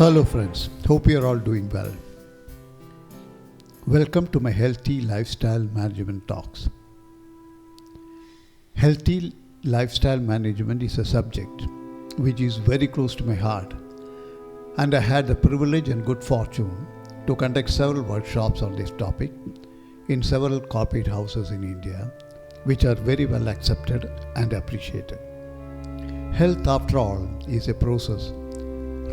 Hello friends, hope you are all doing well. Welcome to my Healthy Lifestyle Management Talks. Healthy lifestyle management is a subject which is very close to my heart, and I had the privilege and good fortune to conduct several workshops on this topic in several corporate houses in India, which are very well accepted and appreciated. Health, after all, is a process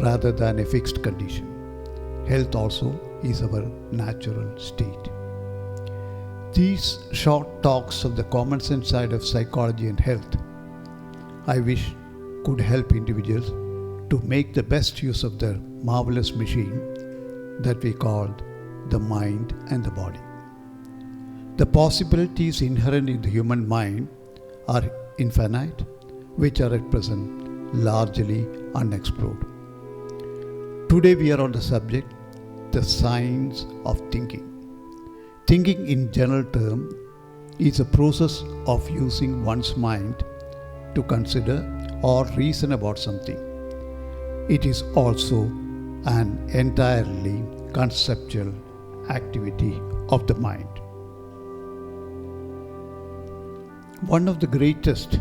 rather than a fixed condition. Health also is our natural state. These short talks of the common sense side of psychology and health, I wish could help individuals to make the best use of the marvelous machine that we call the mind and the body. The possibilities inherent in the human mind are infinite, which are at present largely unexplored. Today we are on the subject, the science of thinking. Thinking in general term is a process of using one's mind to consider or reason about something. It is also an entirely conceptual activity of the mind. One of the greatest,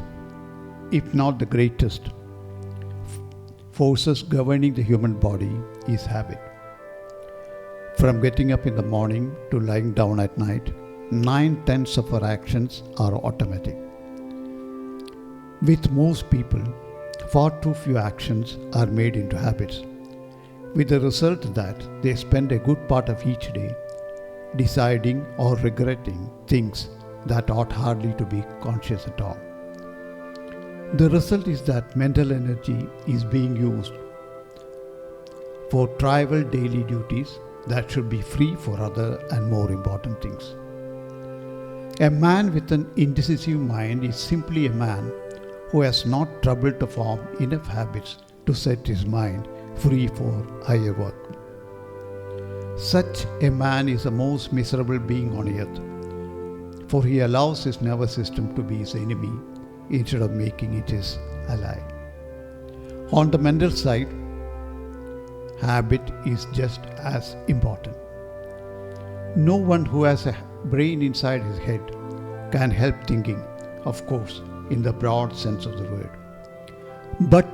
if not the greatest, forces governing the human body is habit. From getting up in the morning to lying down at night, 9/10 of our actions are automatic. With most people, far too few actions are made into habits, with the result that they spend a good part of each day deciding or regretting things that ought hardly to be conscious at all. The result is that mental energy is being used for trivial daily duties that should be free for other and more important things. A man with an indecisive mind is simply a man who has not troubled to form enough habits to set his mind free for higher work. Such a man is the most miserable being on earth, for he allows his nervous system to be his enemy instead of making it his ally. On the mental side, habit is just as important. No one who has a brain inside his head can help thinking, of course, in the broad sense of the word. But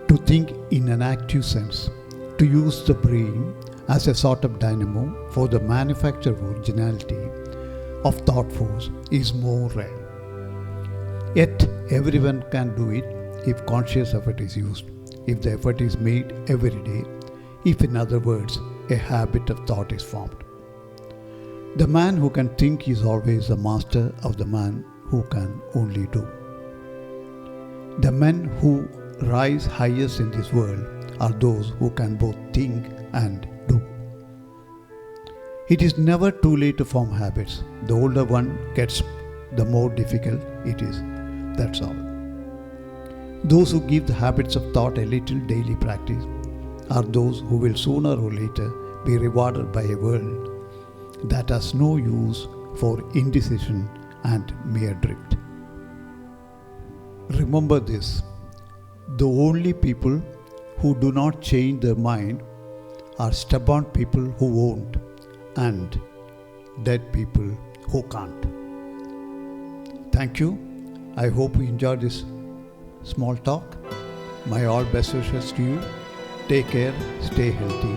to think in an active sense, to use the brain as a sort of dynamo for the manufacture of originality of thought force is more rare. Yet everyone can do it if conscious effort is used, if the effort is made every day, if in other words, a habit of thought is formed. The man who can think is always the master of the man who can only do. The men who rise highest in this world are those who can both think and do. It is never too late to form habits. The older one gets, the more difficult it is. That's all. Those who give the habits of thought a little daily practice are those who will sooner or later be rewarded by a world that has no use for indecision and mere drift. Remember this: the only people who do not change their mind are stubborn people who won't, and dead people who can't. Thank you. I hope you enjoyed this small talk. My all best wishes to you. Take care, stay healthy.